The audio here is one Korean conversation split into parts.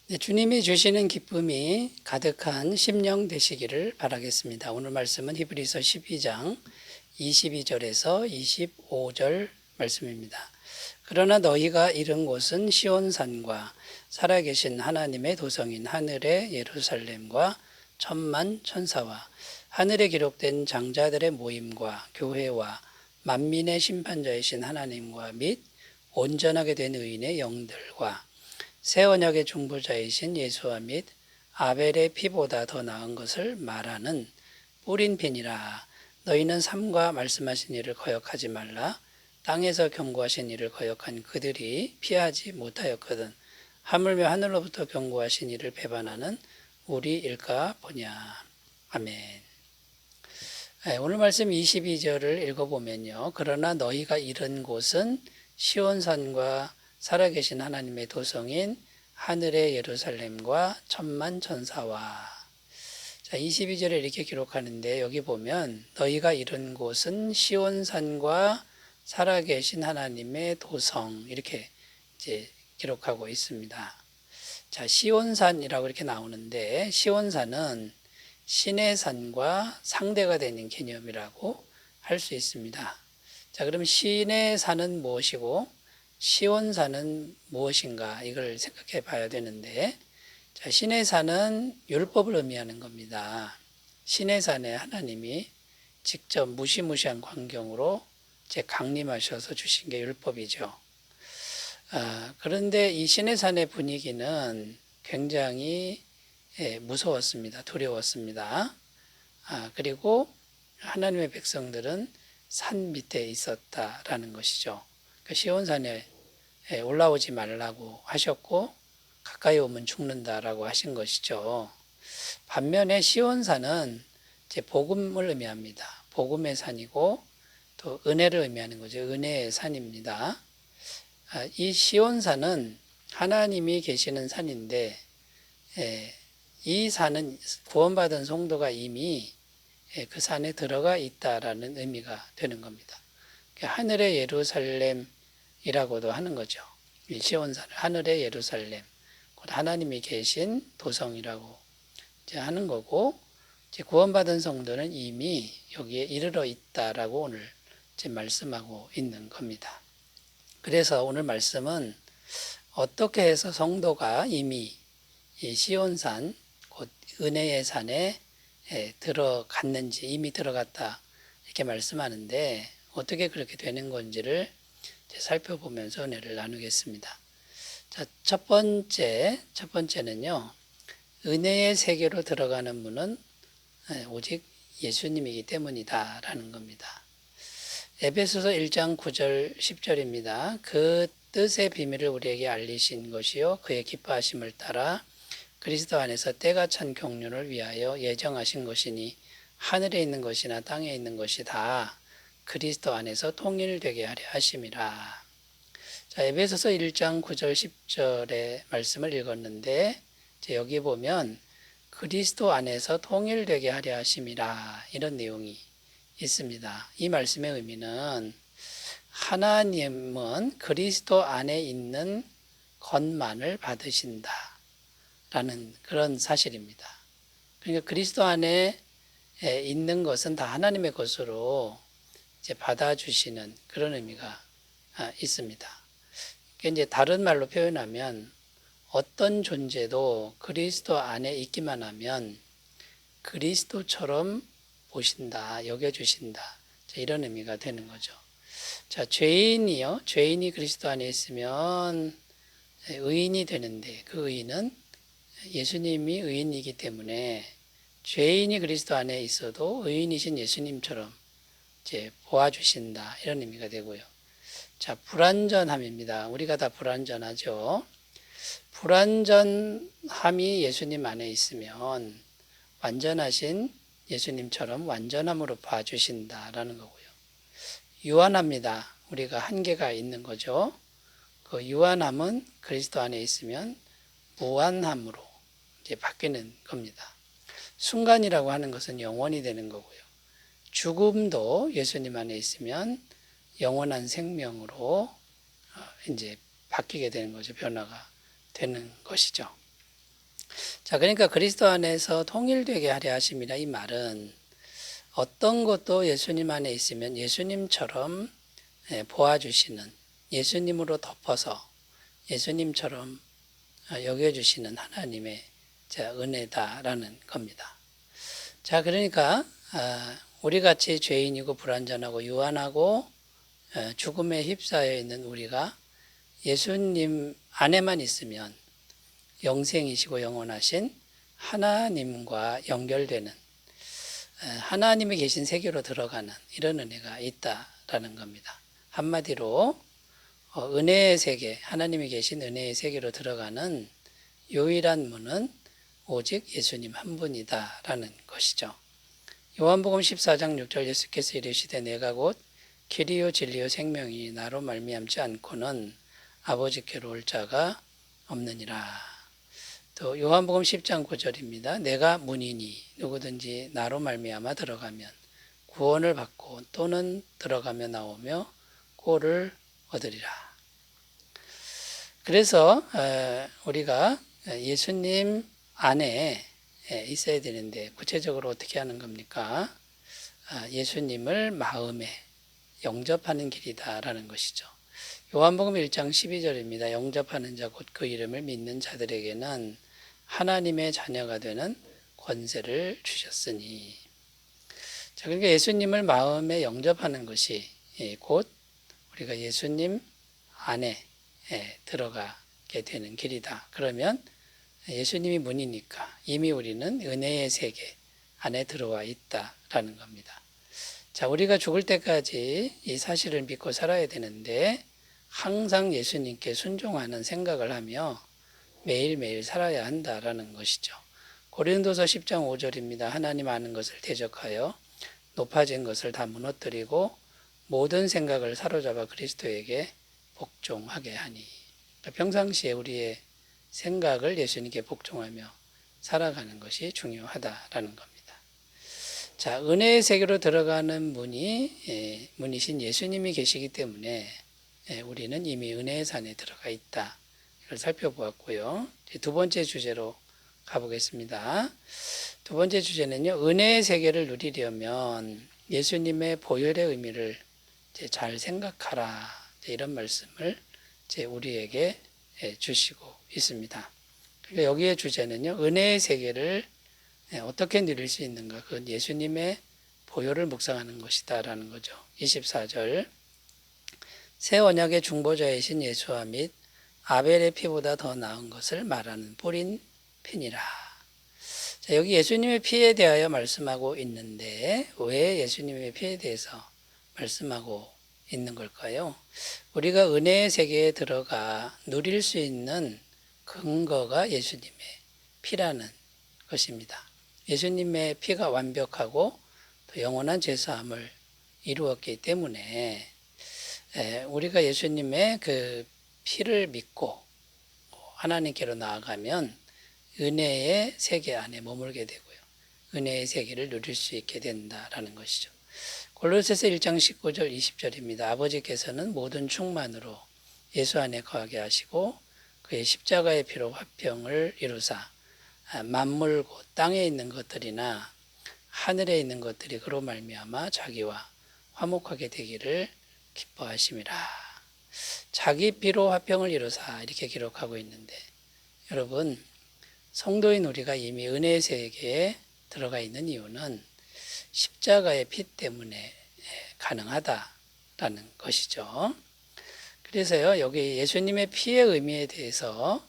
네, 주님이 주시는 기쁨이 가득한 심령 되시기를 바라겠습니다. 오늘 말씀은 히브리서 12장 22절에서 25절 말씀입니다. 그러나 너희가 이른 곳은 시온산과 살아계신 하나님의 도성인 하늘의 예루살렘과 천만 천사와 하늘에 기록된 장자들의 모임과 교회와 만민의 심판자이신 하나님과 및 온전하게 된 의인의 영들과 새 언약의 중보자이신 예수와 및 아벨의 피보다 더 나은 것을 말하는 뿌린 핀이라. 너희는 삼가 말씀하신 일을 거역하지 말라. 땅에서 경고하신 일을 거역한 그들이 피하지 못하였거든 하물며 하늘로부터 경고하신 일을 배반하는 우리일까 보냐. 아멘. 오늘 말씀 22절을 읽어보면요. 그러나 너희가 이른 곳은 시온산과 살아계신 하나님의 도성인 하늘의 예루살렘과 천만 천사와. 자, 22절에 이렇게 기록하는데 여기 보면 너희가 이른 곳은 시온산과 살아계신 하나님의 도성 이렇게 이제 기록하고 있습니다. 자, 시온산이라고 이렇게 나오는데 시온산은 신의 산과 상대가 되는 개념이라고 할 수 있습니다. 자, 그럼 신의 산은 무엇이고 시온산은 무엇인가 이걸 생각해 봐야 되는데, 자, 신의 산은 율법을 의미하는 겁니다. 신의 산에 하나님이 직접 무시무시한 광경으로 강림하셔서 주신 게 율법이죠. 그런데 이 신의 산의 분위기는 굉장히 무서웠습니다. 두려웠습니다. 그리고 하나님의 백성들은 산 밑에 있었다라는 것이죠. 시온산에 올라오지 말라고 하셨고 가까이 오면 죽는다라고 하신 것이죠. 반면에 시온산은 복음을 의미합니다. 복음의 산이고 또 은혜를 의미하는 거죠. 은혜의 산입니다. 이 시온산은 하나님이 계시는 산인데 이 산은 구원받은 성도가 이미 그 산에 들어가 있다라는 의미가 되는 겁니다. 하늘의 예루살렘이라고도 하는 거죠. 이 시온산을 하늘의 예루살렘, 곧 하나님이 계신 도성이라고 하는 거고, 구원받은 성도는 이미 여기에 이르러 있다라고 오늘 말씀하고 있는 겁니다. 그래서 오늘 말씀은 어떻게 해서 성도가 이미 이 시온산, 곧 은혜의 산에 들어갔는지, 이미 들어갔다 이렇게 말씀하는데 어떻게 그렇게 되는 건지를 살펴보면서 은혜를 나누겠습니다. 자, 첫 번째는요. 은혜의 세계로 들어가는 문은 오직 예수님이기 때문이다라는 겁니다. 에베소서 1장 9절 10절입니다. 그 뜻의 비밀을 우리에게 알리신 것이요 그의 기뻐하심을 따라 그리스도 안에서 때가 찬 경륜을 위하여 예정하신 것이니 하늘에 있는 것이나 땅에 있는 것이 다 그리스도 안에서 통일되게 하려 하심이라. 자, 에베소서 1장 9절 10절의 말씀을 읽었는데 여기 보면 그리스도 안에서 통일되게 하려 하심이라 이런 내용이 있습니다. 이 말씀의 의미는 하나님은 그리스도 안에 있는 것만을 받으신다 라는 그런 사실입니다. 그러니까 그리스도 안에 있는 것은 다 하나님의 것으로 받아주시는 그런 의미가 있습니다. 이제 다른 말로 표현하면 어떤 존재도 그리스도 안에 있기만 하면 그리스도처럼 보신다, 여겨주신다. 이런 의미가 되는 거죠. 자, 죄인이 그리스도 안에 있으면 의인이 되는데 그 의인은 예수님이 의인이기 때문에 죄인이 그리스도 안에 있어도 의인이신 예수님처럼 보아주신다 이런 의미가 되고요. 자, 불완전함입니다. 우리가 다 불완전하죠. 불완전함이 예수님 안에 있으면 완전하신 예수님처럼 완전함으로 봐주신다라는 거고요. 유한합니다. 우리가 한계가 있는 거죠. 그 유한함은 그리스도 안에 있으면 무한함으로 바뀌는 겁니다. 순간이라고 하는 것은 영원이 되는 거고요. 죽음도 예수님 안에 있으면 영원한 생명으로 이제 바뀌게 되는 거죠. 변화가 되는 것이죠. 자, 그러니까 그리스도 안에서 통일되게 하려 하심이라 이 말은 어떤 것도 예수님 안에 있으면 예수님처럼 보아주시는, 예수님으로 덮어서 예수님처럼 여겨주시는 하나님의 은혜다라는 겁니다. 자, 그러니까 우리 같이 죄인이고 불완전하고 유한하고 죽음에 휩싸여 있는 우리가 예수님 안에만 있으면 영생이시고 영원하신 하나님과 연결되는, 하나님이 계신 세계로 들어가는 이런 은혜가 있다라는 겁니다. 한마디로 은혜의 세계, 하나님이 계신 은혜의 세계로 들어가는 유일한 문은 오직 예수님 한 분이다라는 것이죠. 요한복음 14장 6절 예수께서 이르시되 내가 곧 길이요 진리요 생명이니 나로 말미암지 않고는 아버지께로 올 자가 없느니라. 또 요한복음 10장 9절입니다. 내가 문이니 누구든지 나로 말미암아 들어가면 구원을 받고 또는 들어가며 나오며 꼴을 얻으리라. 그래서 우리가 예수님 안에 있어야 되는데 구체적으로 어떻게 하는 겁니까? 예수님을 마음에 영접하는 길이다라는 것이죠. 요한복음 1장 12절입니다. 영접하는 자 곧 그 이름을 믿는 자들에게는 하나님의 자녀가 되는 권세를 주셨으니. 자, 그러니까 예수님을 마음에 영접하는 것이 곧 우리가 예수님 안에 들어가게 되는 길이다. 그러면 예수님이 문이니까 이미 우리는 은혜의 세계 안에 들어와 있다라는 겁니다. 자, 우리가 죽을 때까지 이 사실을 믿고 살아야 되는데 항상 예수님께 순종하는 생각을 하며 매일매일 살아야 한다라는 것이죠. 고린도서 10장 5절입니다. 하나님 아는 것을 대적하여 높아진 것을 다 무너뜨리고 모든 생각을 사로잡아 그리스도에게 복종하게 하니. 그러니까 평상시에 우리의 생각을 예수님께 복종하며 살아가는 것이 중요하다라는 겁니다. 자, 은혜의 세계로 들어가는 문이신 예수님이 계시기 때문에 우리는 이미 은혜의 산에 들어가 있다. 이걸 살펴보았고요. 두 번째 주제로 가보겠습니다. 두 번째 주제는요, 은혜의 세계를 누리려면 예수님의 보혈의 의미를 잘 생각하라. 이런 말씀을 우리에게 주시고 있습니다. 그러니까 여기의 주제는요, 은혜의 세계를 어떻게 누릴 수 있는가? 그건 예수님의 보혈을 묵상하는 것이다라는 거죠. 24절. 새 언약의 중보자이신 예수와 및 아벨의 피보다 더 나은 것을 말하는 뿌린 피니라. 자, 여기 예수님의 피에 대하여 말씀하고 있는데 왜 예수님의 피에 대해서 말씀하고 있는 걸까요? 우리가 은혜의 세계에 들어가 누릴 수 있는 근거가 예수님의 피라는 것입니다. 예수님의 피가 완벽하고 또 영원한 죄사함을 이루었기 때문에 우리가 예수님의 그 피를 믿고 하나님께로 나아가면 은혜의 세계 안에 머물게 되고요. 은혜의 세계를 누릴 수 있게 된다라는 것이죠. 골로새서 1장 19절 20절입니다. 아버지께서는 모든 충만으로 예수 안에 거하게 하시고 그의 십자가의 피로 화평을 이루사 만물 곧 땅에 있는 것들이나 하늘에 있는 것들이 그로 말미암아 자기와 화목하게 되기를 기뻐하심이라. 자기 피로 화평을 이루사 이렇게 기록하고 있는데 여러분, 성도인 우리가 이미 은혜의 세계에 들어가 있는 이유는 십자가의 피 때문에 가능하다라는 것이죠. 그래서요, 여기 예수님의 피의 의미에 대해서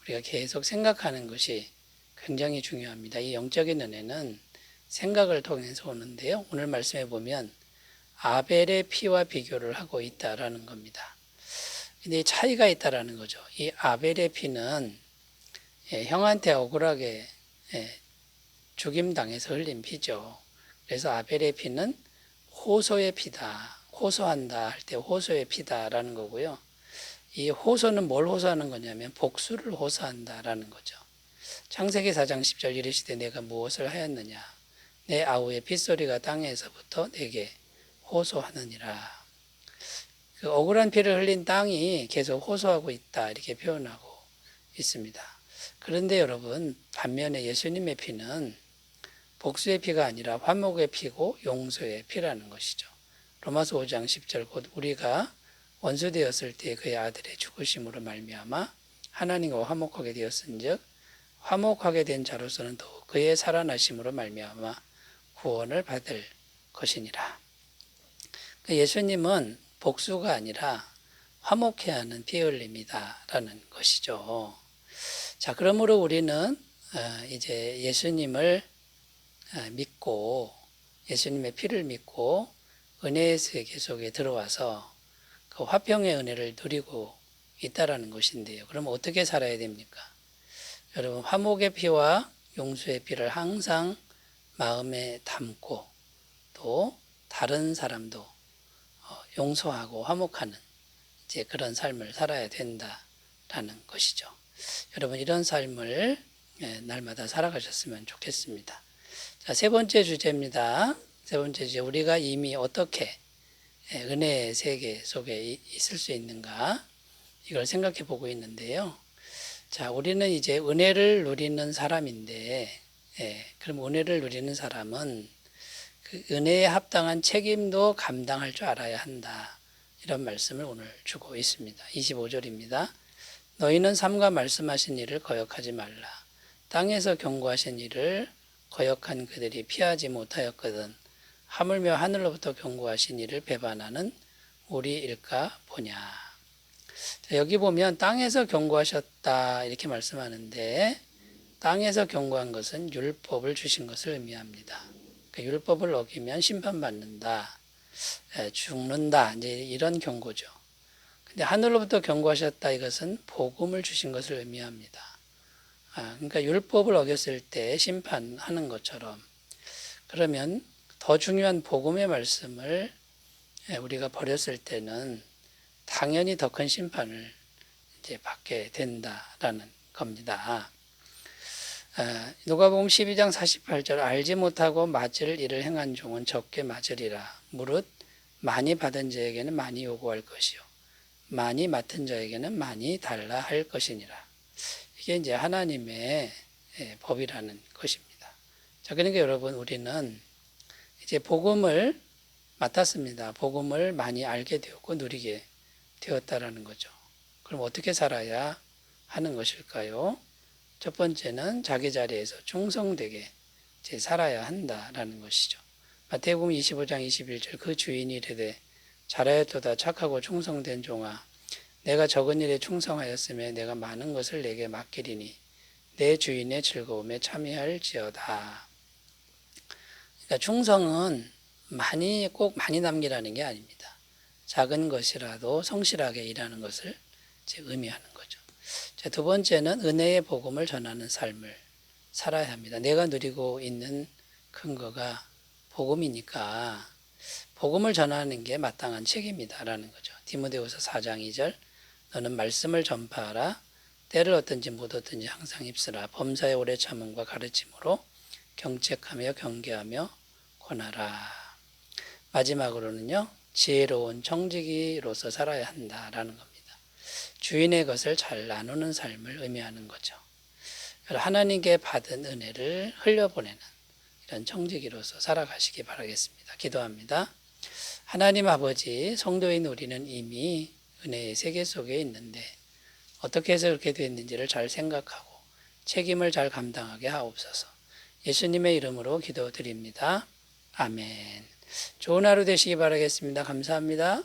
우리가 계속 생각하는 것이 굉장히 중요합니다. 이 영적인 은혜는 생각을 통해서 오는데요. 오늘 말씀해 보면 아벨의 피와 비교를 하고 있다라는 겁니다. 근데 차이가 있다라는 거죠. 이 아벨의 피는 형한테 억울하게 죽임당해서 흘린 피죠. 그래서 아벨의 피는 호소의 피다. 호소한다 할 때 호소의 피다라는 거고요. 이 호소는 뭘 호소하는 거냐면 복수를 호소한다라는 거죠. 창세기 4장 10절 이르시되 내가 무엇을 하였느냐 내 아우의 핏소리가 땅에서부터 내게 호소하느니라. 그 억울한 피를 흘린 땅이 계속 호소하고 있다 이렇게 표현하고 있습니다. 그런데 여러분, 반면에 예수님의 피는 복수의 피가 아니라 화목의 피고 용서의 피라는 것이죠. 로마서 5장 10절 곧 우리가 원수되었을 때 그의 아들의 죽으심으로 말미암아 하나님과 화목하게 되었은즉 화목하게 된 자로서는 더욱 그의 살아나심으로 말미암아 구원을 받을 것이니라. 예수님은 복수가 아니라 화목해야 하는 피 흘림이다라는 것이죠. 자, 그러므로 우리는 이제 예수님을 믿고 예수님의 피를 믿고 은혜의 세계 속에 들어와서 그 화평의 은혜를 누리고 있다라는 것인데요. 그럼 어떻게 살아야 됩니까? 여러분, 화목의 피와 용서의 피를 항상 마음에 담고 또 다른 사람도 용서하고 화목하는 이제 그런 삶을 살아야 된다라는 것이죠. 여러분, 이런 삶을 날마다 살아가셨으면 좋겠습니다. 자, 세 번째 주제입니다. 세 번째 주제, 우리가 이미 어떻게 은혜의 세계 속에 있을 수 있는가, 이걸 생각해 보고 있는데요. 자, 우리는 이제 은혜를 누리는 사람인데, 그럼 은혜를 누리는 사람은 그 은혜에 합당한 책임도 감당할 줄 알아야 한다. 이런 말씀을 오늘 주고 있습니다. 25절입니다. 너희는 삼가 말씀하신 일을 거역하지 말라. 땅에서 경고하신 일을 거역한 그들이 피하지 못하였거든. 하물며 하늘로부터 경고하신 이를 배반하는 우리일까 보냐. 여기 보면 땅에서 경고하셨다 이렇게 말씀하는데, 땅에서 경고한 것은 율법을 주신 것을 의미합니다. 그러니까 율법을 어기면 심판받는다, 죽는다, 이제 이런 경고죠. 근데 하늘로부터 경고하셨다, 이것은 복음을 주신 것을 의미합니다. 그러니까 율법을 어겼을 때 심판하는 것처럼, 그러면 더 중요한 복음의 말씀을 우리가 버렸을 때는 당연히 더 큰 심판을 이제 받게 된다라는 겁니다. 누가복음 12장 48절 알지 못하고 맞을 일을 행한 종은 적게 맞으리라. 무릇 많이 받은 자에게는 많이 요구할 것이요 많이 맡은 자에게는 많이 달라 할 것이니라. 이게 이제 하나님의 법이라는 것입니다. 자, 그러니까 여러분, 우리는 이제 복음을 맡았습니다. 복음을 많이 알게 되었고 누리게 되었다라는 거죠. 그럼 어떻게 살아야 하는 것일까요? 첫 번째는 자기 자리에서 충성되게 살아야 한다라는 것이죠. 마태복음 25장 21절 그 주인이 이르되 잘하였도다 착하고 충성된 종아 내가 적은 일에 충성하였으며 내가 많은 것을 내게 맡기리니 내 주인의 즐거움에 참여할지어다. 그러니까 충성은 꼭 많이 남기라는 게 아닙니다. 작은 것이라도 성실하게 일하는 것을 의미하는 거죠. 자, 두 번째는 은혜의 복음을 전하는 삶을 살아야 합니다. 내가 누리고 있는 근거가 복음이니까 복음을 전하는 게 마땅한 책임이다라는 거죠. 디모데후서 4장 2절 너는 말씀을 전파하라. 때를 얻든지 못 얻든지 항상 입쓰라. 범사에 오래 참음과 가르침으로 경책하며 경계하며 권하라. 마지막으로는요, 지혜로운 청지기로서 살아야 한다라는 겁니다. 주인의 것을 잘 나누는 삶을 의미하는 거죠. 하나님께 받은 은혜를 흘려보내는 이런 청지기로서 살아가시기 바라겠습니다. 기도합니다. 하나님 아버지, 성도인 우리는 이미 은혜의 세계 속에 있는데 어떻게 해서 그렇게 됐는지를 잘 생각하고 책임을 잘 감당하게 하옵소서. 예수님의 이름으로 기도드립니다. 아멘. 좋은 하루 되시기 바라겠습니다. 감사합니다.